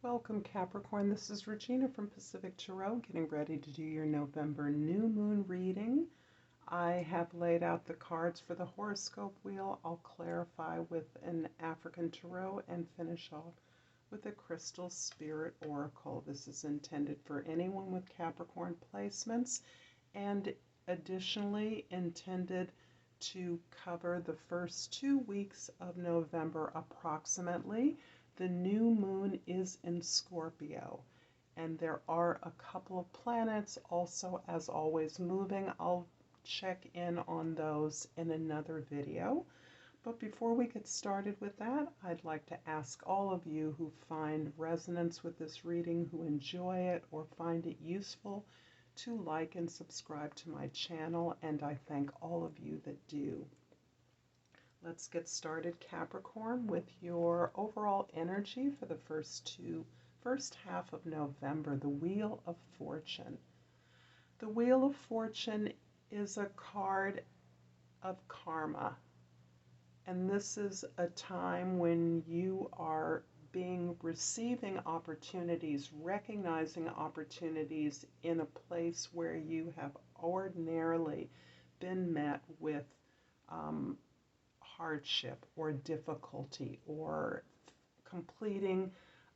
Welcome, Capricorn. This is Regina from Pacific Tarot, getting ready to do your November new moon reading. I have laid out the cards for the horoscope wheel. I'll clarify with an African tarot and finish off with a crystal spirit oracle. This is intended for anyone with Capricorn placements and additionally intended to cover the first 2 weeks of November approximately. The new moon is in Scorpio, and there are a couple of planets also, as always, moving. I'll check in on those in another video. But before we get started with that, I'd like to ask all of you who find resonance with this reading, who enjoy it or find it useful, to like and subscribe to my channel, and I thank all of you that do. Let's get started, Capricorn, with your overall energy for the first half of November, the Wheel of Fortune. The Wheel of Fortune is a card of karma, and this is a time when you are receiving opportunities, recognizing opportunities in a place where you have ordinarily been met with hardship or difficulty, or completing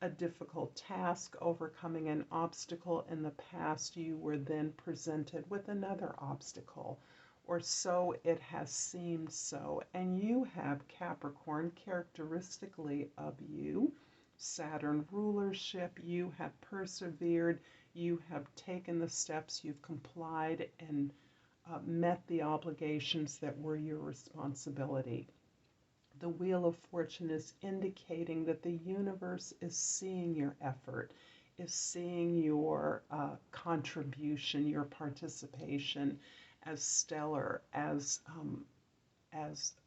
a difficult task, overcoming an obstacle in the past. You were then presented with another obstacle, or so it has seemed so. And you have Capricorn, characteristically of you, Saturn rulership. You have persevered, you have taken the steps, you've complied and met the obligations that were your responsibility. The Wheel of Fortune is indicating that the universe is seeing your effort, is seeing your contribution, your participation as stellar, as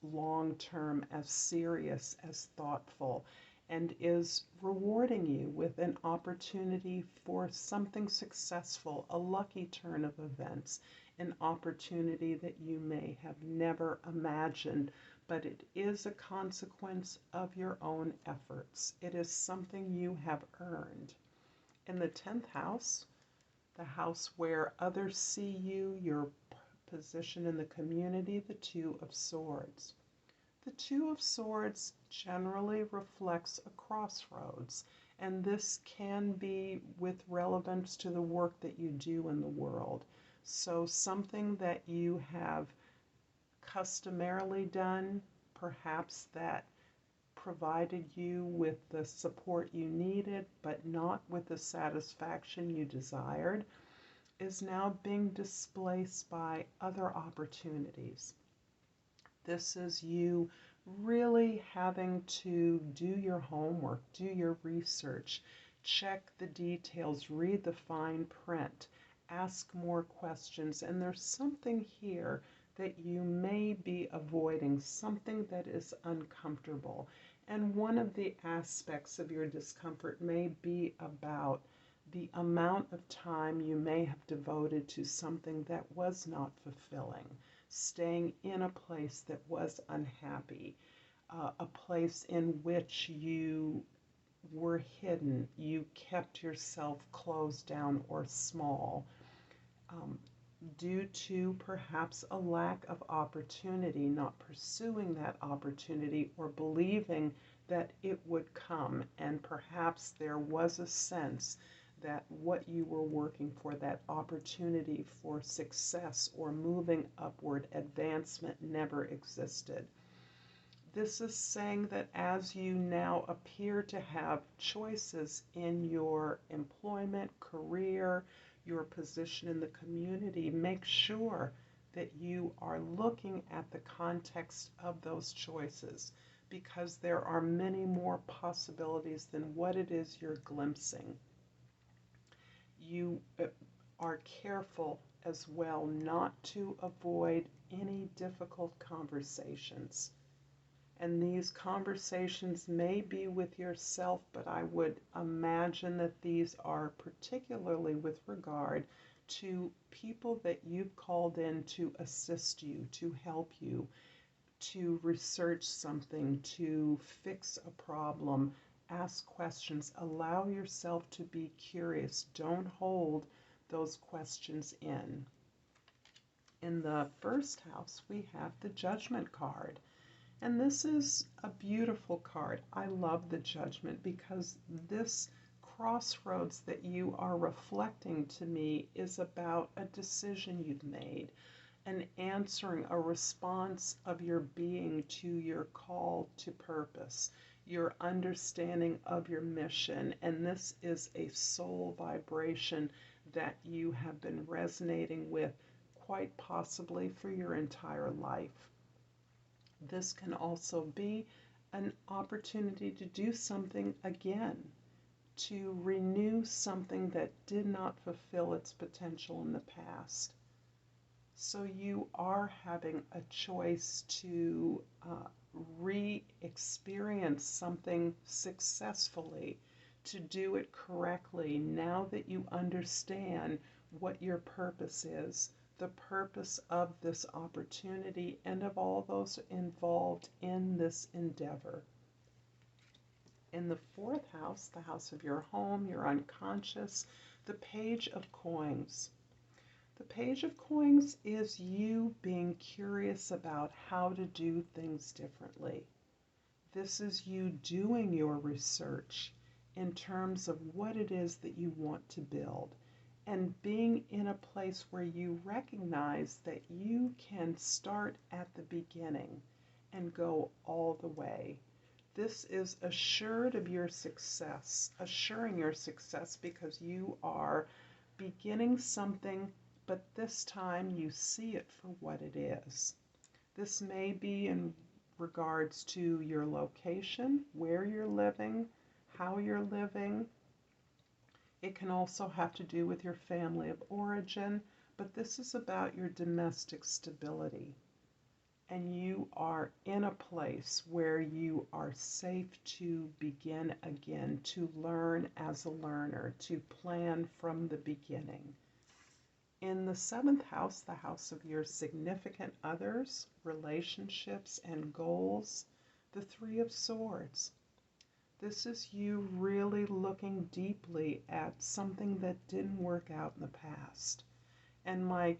long-term, as serious, as thoughtful, and is rewarding you with an opportunity for something successful, a lucky turn of events, an opportunity that you may have never imagined, but it is a consequence of your own efforts. It is something you have earned. In the 10th house, the house where others see you, your position in the community, the Two of Swords. The Two of Swords generally reflects a crossroads, and this can be with relevance to the work that you do in the world. So something that you have customarily done, perhaps that provided you with the support you needed, but not with the satisfaction you desired, is now being displaced by other opportunities. This is you really having to do your homework, do your research, check the details, read the fine print, ask more questions, and there's something here that you may be avoiding, something that is uncomfortable. And one of the aspects of your discomfort may be about the amount of time you may have devoted to something that was not fulfilling, staying in a place that was unhappy, a place in which you were hidden, you kept yourself closed down or small, due to perhaps a lack of opportunity, not pursuing that opportunity or believing that it would come. And perhaps there was a sense that what you were working for, that opportunity for success or moving upward, advancement, never existed. This is saying that as you now appear to have choices in your employment, career, your position in the community, make sure that you are looking at the context of those choices, because there are many more possibilities than what it is you're glimpsing. You are careful as well not to avoid any difficult conversations. And these conversations may be with yourself, but I would imagine that these are particularly with regard to people that you've called in to assist you, to help you, to research something, to fix a problem, ask questions. Allow yourself to be curious. Don't hold those questions in. In the first house, we have the Judgment card. And this is a beautiful card. I love the Judgment because this crossroads that you are reflecting to me is about a decision you've made, an answering, a response of your being to your call to purpose, your understanding of your mission. And this is a soul vibration that you have been resonating with quite possibly for your entire life. This can also be an opportunity to do something again, to renew something that did not fulfill its potential in the past. So you are having a choice to re-experience something successfully, to do it correctly now that you understand what your purpose is, the purpose of this opportunity, and of all those involved in this endeavor. In the fourth house, the house of your home, your unconscious, the Page of Coins. The Page of Coins is you being curious about how to do things differently. This is you doing your research in terms of what it is that you want to build, and being in a place where you recognize that you can start at the beginning and go all the way. This is assured of your success, assuring your success because you are beginning something, but this time you see it for what it is. This may be in regards to your location, where you're living, how you're living. It can also have to do with your family of origin, but this is about your domestic stability. And you are in a place where you are safe to begin again, to learn as a learner, to plan from the beginning. In the seventh house, the house of your significant others, relationships, and goals, the Three of Swords. This is you really looking deeply at something that didn't work out in the past. And my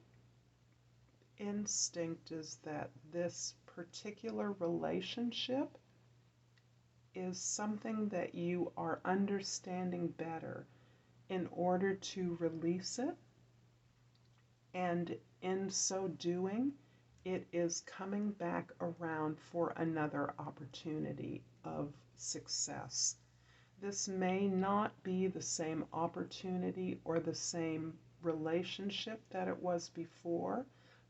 instinct is that this particular relationship is something that you are understanding better in order to release it. And in so doing, it is coming back around for another opportunity of success. This may not be the same opportunity or the same relationship that it was before,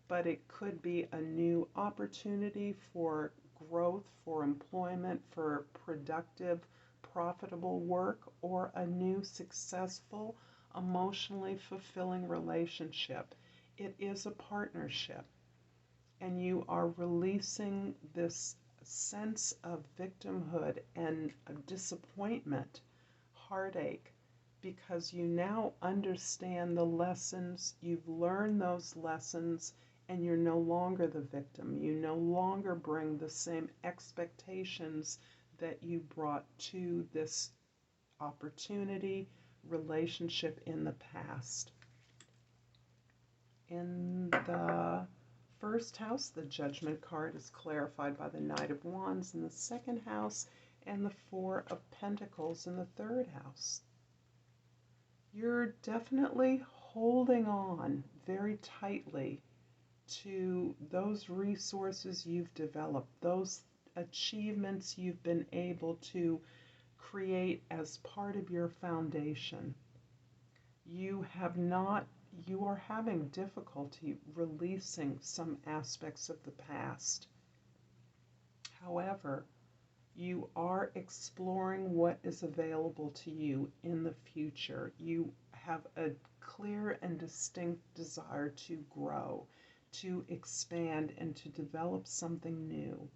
but it could be a new opportunity for growth, for employment, for productive, profitable work, or a new successful, emotionally fulfilling relationship. It is a partnership, and you are releasing this sense of victimhood and of disappointment, heartache, because you now understand the lessons, you've learned those lessons, and you're no longer the victim. You no longer bring the same expectations that you brought to this opportunity, relationship in the past. In the first house, the Judgment card is clarified by the Knight of Wands in the second house and the Four of Pentacles in the third house. You're definitely holding on very tightly to those resources you've developed, those achievements you've been able to create as part of your foundation. You are having difficulty releasing some aspects of the past. However, you are exploring what is available to you in the future. You have a clear and distinct desire to grow, to expand, and to develop something new.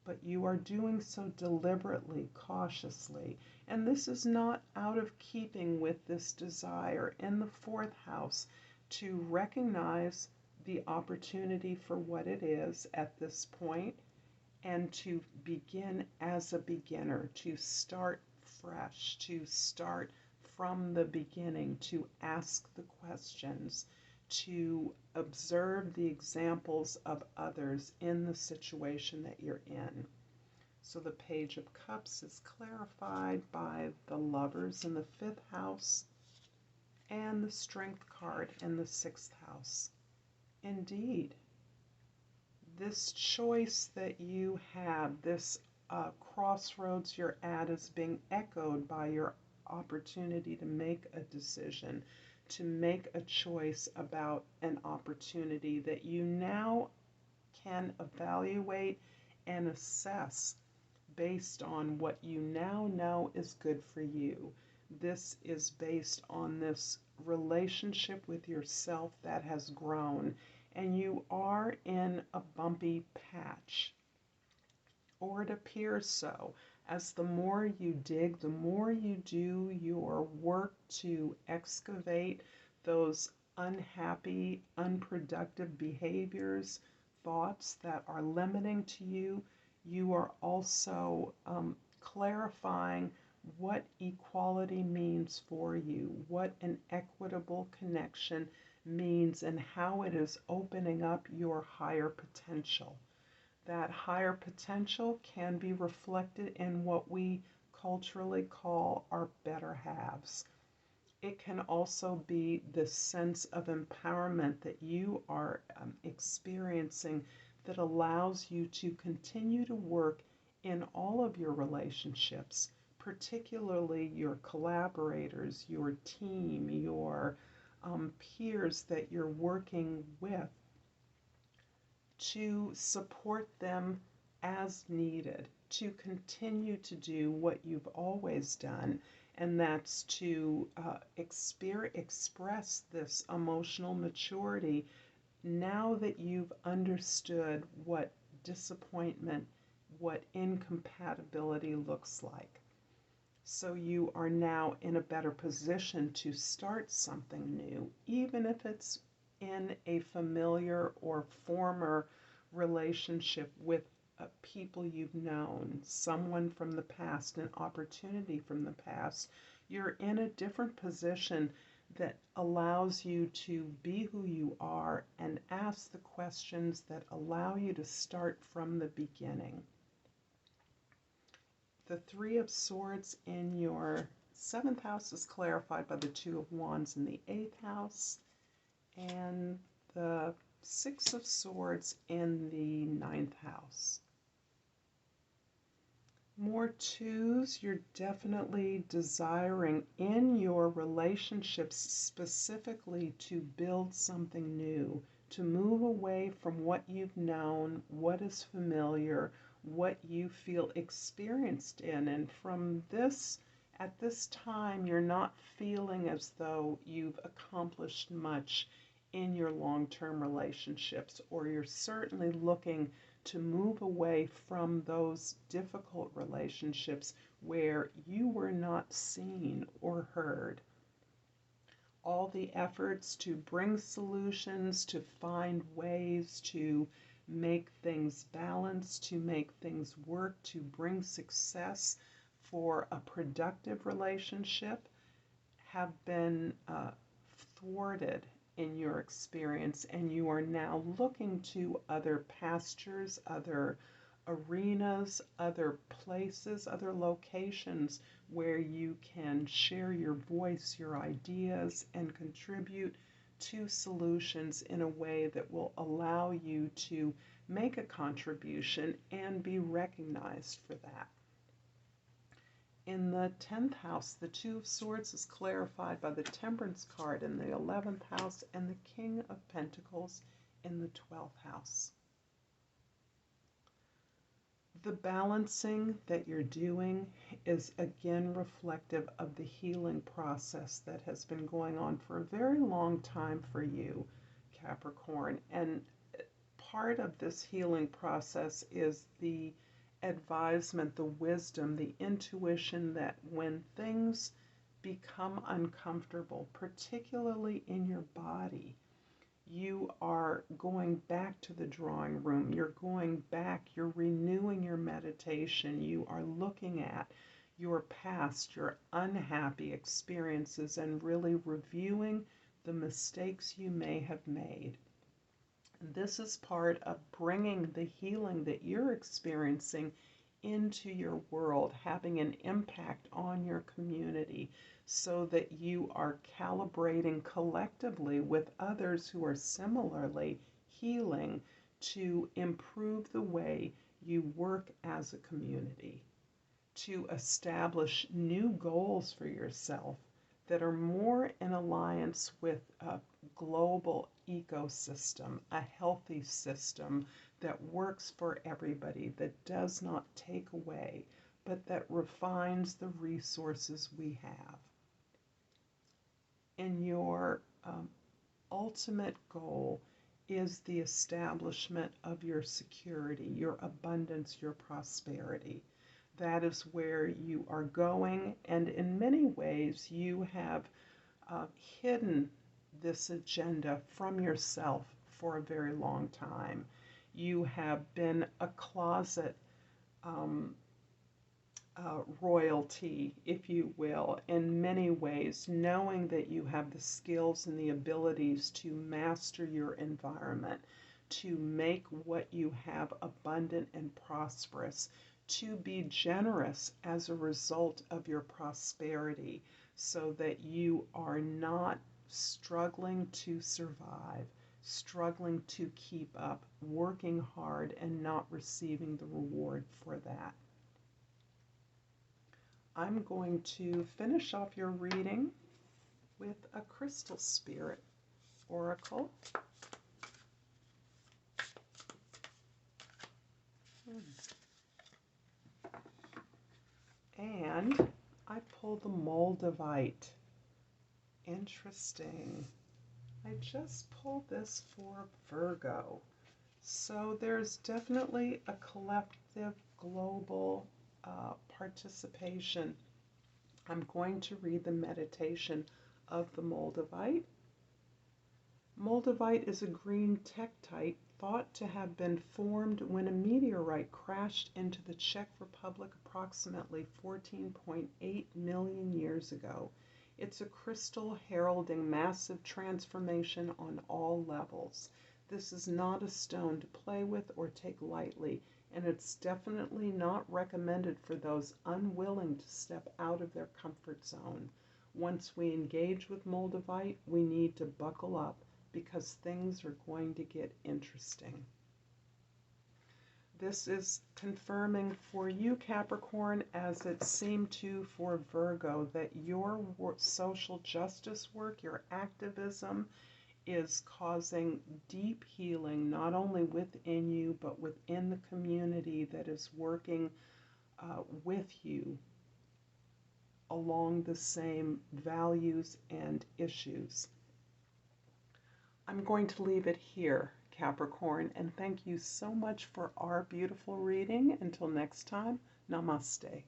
But you are doing so deliberately, cautiously. And this is not out of keeping with this desire in the fourth house to recognize the opportunity for what it is at this point and to begin as a beginner, to start fresh, to start from the beginning, to ask the questions, to observe the examples of others in the situation that you're in. So the Page of Cups is clarified by the Lovers in the 5th house and the Strength card in the 6th house. Indeed, this choice that you have, this crossroads you're at, is being echoed by your opportunity to make a decision, to make a choice about an opportunity that you now can evaluate and assess based on what you now know is good for you. This is based on this relationship with yourself that has grown, and you are in a bumpy patch, or it appears so. As the more you dig, the more you do your work to excavate those unhappy, unproductive behaviors, thoughts that are limiting to you, you are also clarifying what equality means for you, what an equitable connection means, and how it is opening up your higher potential. That higher potential can be reflected in what we culturally call our better halves. It can also be this sense of empowerment that you are experiencing that allows you to continue to work in all of your relationships, particularly your collaborators, your team, your peers that you're working with, to support them as needed, to continue to do what you've always done, and that's to express this emotional maturity now that you've understood what disappointment, what incompatibility looks like. So you are now in a better position to start something new, even if it's in a familiar or former relationship with people you've known, someone from the past, an opportunity from the past. You're in a different position that allows you to be who you are and ask the questions that allow you to start from the beginning. The Three of Swords in your 7th house is clarified by the Two of Wands in the 8th house, and the Six of Swords in the 9th house. More twos, you're definitely desiring in your relationships specifically to build something new, to move away from what you've known, what is familiar, what you feel experienced in. And from this, at this time, you're not feeling as though you've accomplished much in your long-term relationships, or you're certainly looking to move away from those difficult relationships where you were not seen or heard. All the efforts to bring solutions, to find ways to make things balance, to make things work, to bring success for a productive relationship have been thwarted in your experience, and you are now looking to other pastures, other arenas, other places, other locations where you can share your voice, your ideas, and contribute to solutions in a way that will allow you to make a contribution and be recognized for that. In the 10th house, the Two of Swords is clarified by the Temperance card in the 11th house and the King of Pentacles in the 12th house. The balancing that you're doing is again reflective of the healing process that has been going on for a very long time for you, Capricorn. And part of this healing process is the advisement, the wisdom, the intuition that when things become uncomfortable, particularly in your body, you are going back to the drawing room. You're going back, you're renewing your meditation. You are looking at your past, your unhappy experiences, and really reviewing the mistakes you may have made. This is part of bringing the healing that you're experiencing into your world, having an impact on your community, so that you are calibrating collectively with others who are similarly healing to improve the way you work as a community, to establish new goals for yourself that are more in alliance with a global ecosystem, a healthy system that works for everybody, that does not take away, but that refines the resources we have. And your ultimate goal is the establishment of your security, your abundance, your prosperity. That is where you are going, and in many ways you have hidden this agenda from yourself for a very long time. You have been a closet royalty, if you will, in many ways, knowing that you have the skills and the abilities to master your environment, to make what you have abundant and prosperous, to be generous as a result of your prosperity, so that you are not struggling to survive, struggling to keep up, working hard, and not receiving the reward for that. I'm going to finish off your reading with a crystal spirit oracle. And I pulled the Moldavite. Interesting. I just pulled this for Virgo. So there's definitely a collective global participation. I'm going to read the meditation of the Moldavite. Moldavite is a green tektite thought to have been formed when a meteorite crashed into the Czech Republic approximately 14.8 million years ago. It's a crystal heralding massive transformation on all levels. This is not a stone to play with or take lightly, and it's definitely not recommended for those unwilling to step out of their comfort zone. Once we engage with Moldavite, we need to buckle up, because things are going to get interesting. This is confirming for you, Capricorn, as it seemed to for Virgo, that your social justice work, your activism, is causing deep healing, not only within you, but within the community that is working with you along the same values and issues. I'm going to leave it here, Capricorn, and thank you so much for our beautiful reading. Until next time, Namaste.